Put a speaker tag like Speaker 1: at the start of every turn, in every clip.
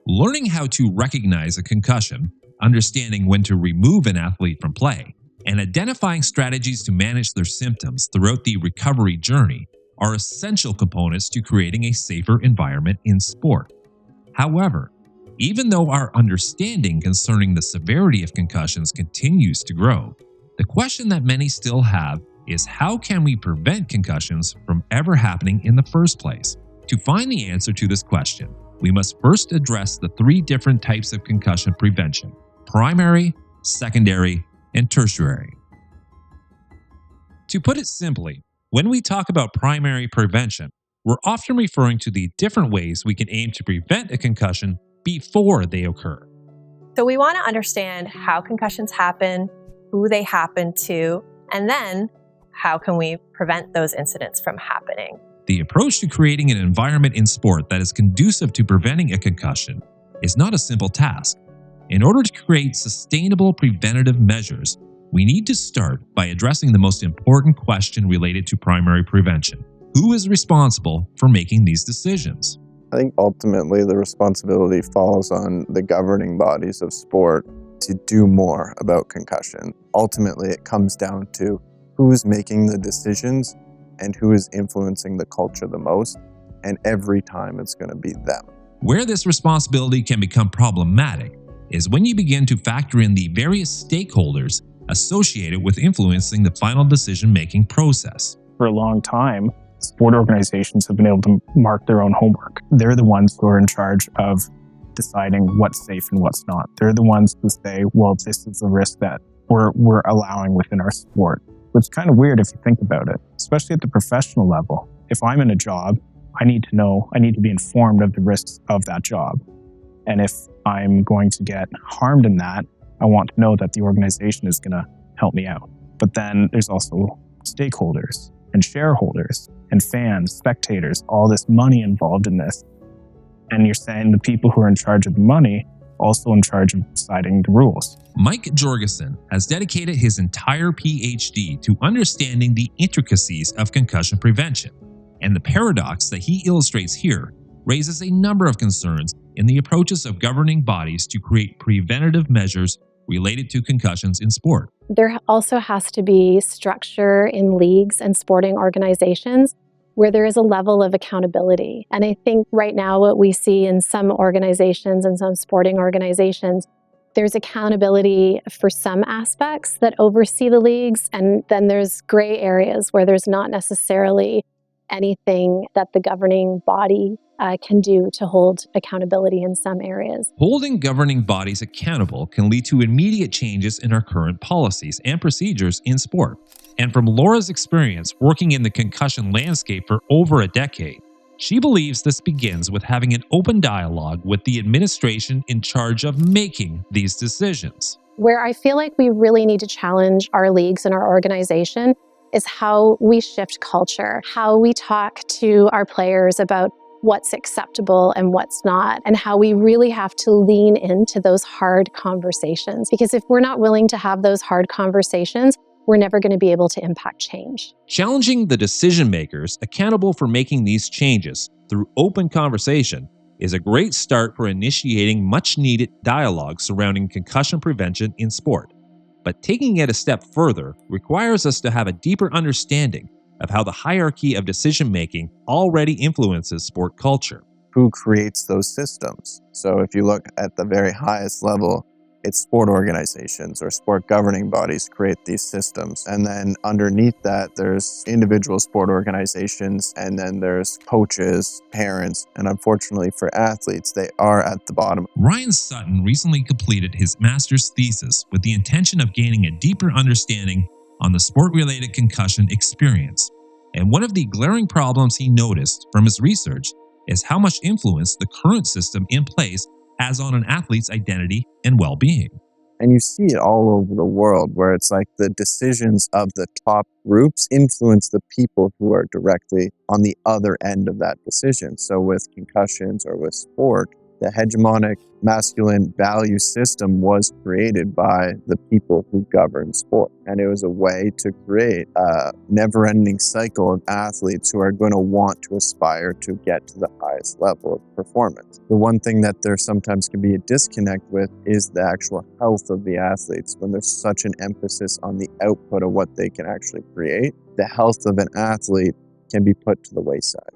Speaker 1: Learning how to recognize a concussion, understanding when to remove an athlete from play, and identifying strategies to manage their symptoms throughout the recovery journey are essential components to creating a safer environment in sport. However, even though our understanding concerning the severity of concussions continues to grow, the question that many still have is how can we prevent concussions from ever happening in the first place? To find the answer to this question, we must first address the three different types of concussion prevention: primary, secondary, and tertiary. To put it simply, when we talk about primary prevention, we're often referring to the different ways we can aim to prevent a concussion before they occur.
Speaker 2: So we want to understand how concussions happen, who they happen to, and then how can we prevent those incidents from happening.
Speaker 1: The approach to creating an environment in sport that is conducive to preventing a concussion is not a simple task. In order to create sustainable preventative measures, we need to start by addressing the most important question related to primary prevention. Who is responsible for making these decisions?
Speaker 3: I think ultimately the responsibility falls on the governing bodies of sport to do more about concussion. Ultimately, it comes down to who is making the decisions and who is influencing the culture the most, and every time it's going to be them.
Speaker 1: Where this responsibility can become problematic is when you begin to factor in the various stakeholders associated with influencing the final decision-making process.
Speaker 4: For a long time, sport organizations have been able to mark their own homework. They're the ones who are in charge of deciding what's safe and what's not. They're the ones who say, well, this is the risk that we're allowing within our sport. It's kind of weird if you think about it, especially at the professional level. If I'm in a job, I need to be informed of the risks of that job. And if I'm going to get harmed in that, I want to know that the organization is going to help me out. But then there's also stakeholders and shareholders and fans, spectators, all this money involved in this. And you're saying the people who are in charge of the money also in charge of deciding the rules.
Speaker 1: Mike Jorgensen has dedicated his entire PhD to understanding the intricacies of concussion prevention, and the paradox that he illustrates here raises a number of concerns in the approaches of governing bodies to create preventative measures related to concussions in sport.
Speaker 5: There also has to be structure in leagues and sporting organizations where there is a level of accountability. And I think right now what we see in some organizations and some sporting organizations, there's accountability for some aspects that oversee the leagues, and then there's gray areas where there's not necessarily anything that the governing body can do to hold accountability in some areas.
Speaker 1: Holding governing bodies accountable can lead to immediate changes in our current policies and procedures in sport. And from Laura's experience working in the concussion landscape for over a decade, she believes this begins with having an open dialogue with the administration in charge of making these decisions.
Speaker 5: Where I feel like we really need to challenge our leagues and our organization is how we shift culture, how we talk to our players about what's acceptable and what's not, and how we really have to lean into those hard conversations. Because if we're not willing to have those hard conversations, we're never going to be able to impact change.
Speaker 1: Challenging the decision makers accountable for making these changes through open conversation is a great start for initiating much needed dialogue surrounding concussion prevention in sport. But taking it a step further requires us to have a deeper understanding of how the hierarchy of decision-making already influences sport culture.
Speaker 3: Who creates those systems? So if you look at the very highest level, it's sport organizations or sport governing bodies create these systems. And then underneath that, there's individual sport organizations, and then there's coaches, parents, and unfortunately for athletes, they are at the bottom.
Speaker 1: Ryan Sutton recently completed his master's thesis with the intention of gaining a deeper understanding on the sport-related concussion experience. And one of the glaring problems he noticed from his research is how much influence the current system in place has on an athlete's identity and well-being.
Speaker 3: And you see it all over the world where it's like the decisions of the top groups influence the people who are directly on the other end of that decision. So with concussions or with sport, The hegemonic masculine value system was created by the people who govern sport. And it was a way to create a never-ending cycle of athletes who are going to want to aspire to get to the highest level of performance. The one thing that there sometimes can be a disconnect with is the actual health of the athletes. When there's such an emphasis on the output of what they can actually create, the health of an athlete can be put to the wayside.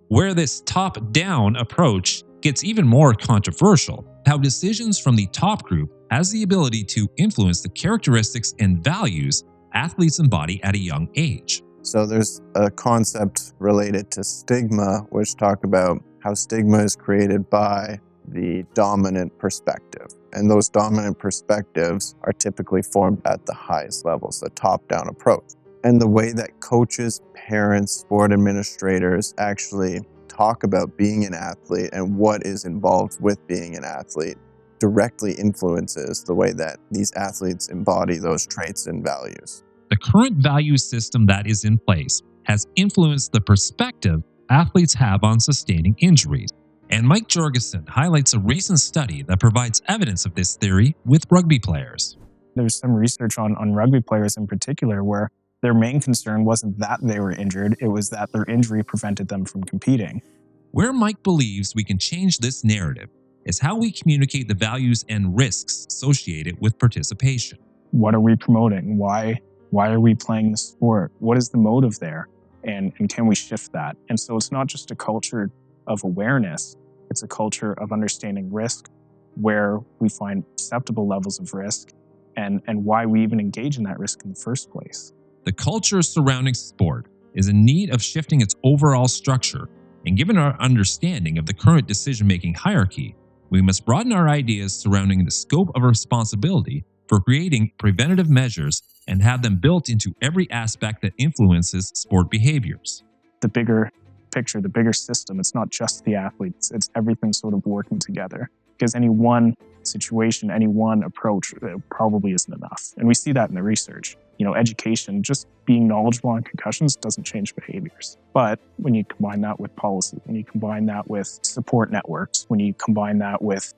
Speaker 1: Where this top-down approach gets even more controversial, how decisions from the top group has the ability to influence the characteristics and values athletes embody at a young age.
Speaker 3: So there's a concept related to stigma, which talk about how stigma is created by the dominant perspective. And those dominant perspectives are typically formed at the highest levels, the top-down approach. And the way that coaches, parents, sport administrators actually talk about being an athlete and what is involved with being an athlete directly influences the way that these athletes embody those traits and values.
Speaker 1: The current value system that is in place has influenced the perspective athletes have on sustaining injuries. And Mike Jorgensen highlights a recent study that provides evidence of this theory with rugby players.
Speaker 4: There's some research on rugby players in particular where their main concern wasn't that they were injured, it was that their injury prevented them from competing.
Speaker 1: Where Mike believes we can change this narrative is how we communicate the values and risks associated with participation.
Speaker 4: What are we promoting? Why are we playing the sport? What is the motive there? And can we shift that? And so it's not just a culture of awareness, it's a culture of understanding risk, where we find acceptable levels of risk, and why we even engage in that risk in the first place.
Speaker 1: The culture surrounding sport is in need of shifting its overall structure, and given our understanding of the current decision-making hierarchy, we must broaden our ideas surrounding the scope of responsibility for creating preventative measures and have them built into every aspect that influences sport behaviors.
Speaker 4: The bigger picture, the bigger system, it's not just the athletes, it's everything sort of working together. Because any one situation, any one approach probably isn't enough. And we see that in the research. Education, just being knowledgeable on concussions doesn't change behaviors. But when you combine that with policy, when you combine that with support networks, when you combine that with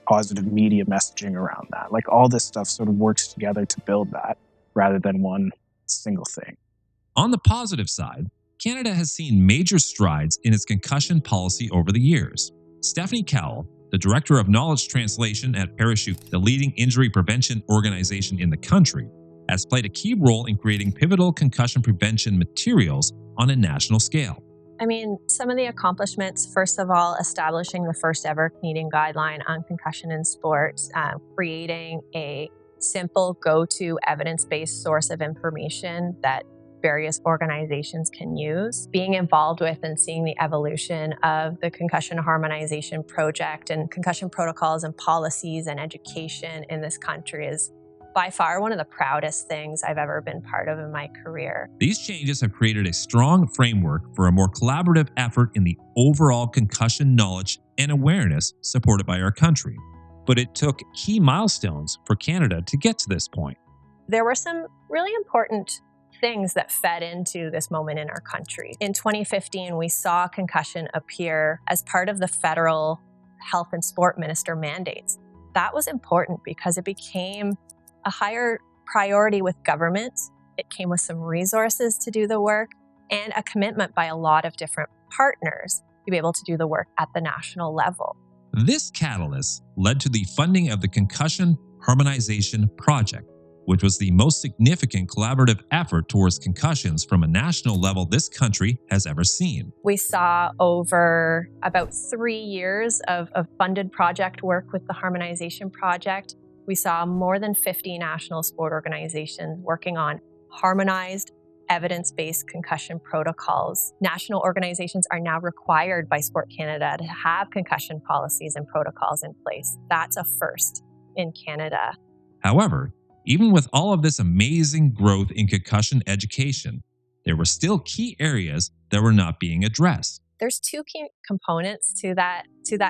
Speaker 4: positive media messaging around that, like all this stuff sort of works together to build that rather than one single thing.
Speaker 1: On the positive side, Canada has seen major strides in its concussion policy over the years. Stephanie Cowell, the Director of Knowledge Translation at Parachute, the leading injury prevention organization in the country, has played a key role in creating pivotal concussion prevention materials on a national scale.
Speaker 2: Some of the accomplishments, first of all, establishing the first ever Canadian guideline on concussion in sports, creating a simple go-to evidence-based source of information that various organizations can use. Being involved with and seeing the evolution of the Concussion Harmonization Project and concussion protocols and policies and education in this country is by far one of the proudest things I've ever been part of in my career.
Speaker 1: These changes have created a strong framework for a more collaborative effort in the overall concussion knowledge and awareness supported by our country. But it took key milestones for Canada to get to this point.
Speaker 2: There were some really important things that fed into this moment in our country. In 2015, we saw concussion appear as part of the federal health and sport minister mandates. That was important because it became a higher priority with governments. It came with some resources to do the work and a commitment by a lot of different partners to be able to do the work at the national level.
Speaker 1: This catalyst led to the funding of the Concussion Harmonization Project, which was the most significant collaborative effort towards concussions from a national level this country has ever seen.
Speaker 2: We saw over about 3 years of funded project work with the Harmonization Project. We saw more than 50 national sport organizations working on harmonized, evidence-based concussion protocols. National organizations are now required by Sport Canada to have concussion policies and protocols in place. That's a first in Canada.
Speaker 1: However, even with all of this amazing growth in concussion education, there were still key areas that were not being addressed.
Speaker 2: There's 2 key components to that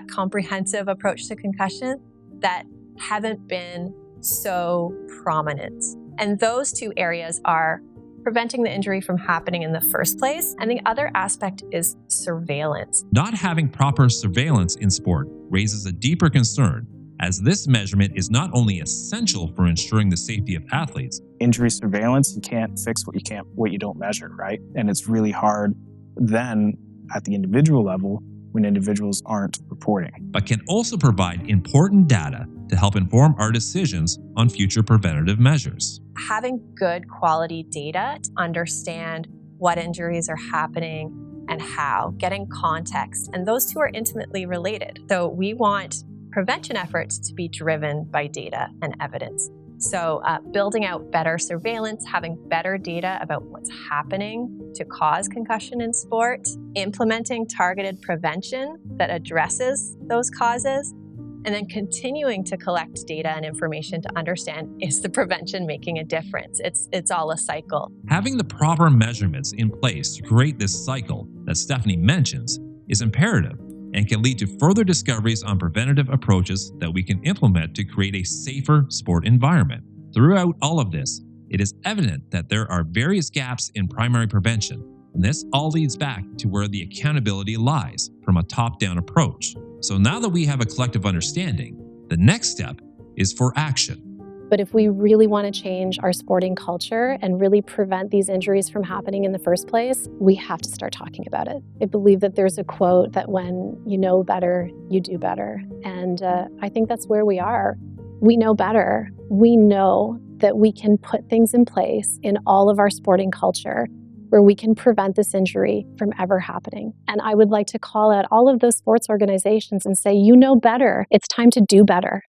Speaker 2: comprehensive approach to concussion that haven't been so prominent. And those 2 areas are preventing the injury from happening in the first place. And the other aspect is surveillance.
Speaker 1: Not having proper surveillance in sport raises a deeper concern, as this measurement is not only essential for ensuring the safety of athletes.
Speaker 4: Injury surveillance, you can't fix what you don't measure, right? And it's really hard then at the individual level when individuals aren't reporting.
Speaker 1: But can also provide important data to help inform our decisions on future preventative measures.
Speaker 2: Having good quality data to understand what injuries are happening and how, getting context, and those two are intimately related. So we want prevention efforts to be driven by data and evidence. So building out better surveillance, having better data about what's happening to cause concussion in sport, implementing targeted prevention that addresses those causes, and then continuing to collect data and information to understand, is the prevention making a difference? It's all a cycle.
Speaker 1: Having the proper measurements in place to create this cycle that Stephanie mentions is imperative and can lead to further discoveries on preventative approaches that we can implement to create a safer sport environment. Throughout all of this, it is evident that there are various gaps in primary prevention, and this all leads back to where the accountability lies from a top-down approach. So now that we have a collective understanding, the next step is for action.
Speaker 5: But if we really want to change our sporting culture and really prevent these injuries from happening in the first place, we have to start talking about it. I believe that there's a quote that when you know better, you do better. And I think that's where we are. We know better. We know that we can put things in place in all of our sporting culture where we can prevent this injury from ever happening. And I would like to call out all of those sports organizations and say, you know better. It's time to do better.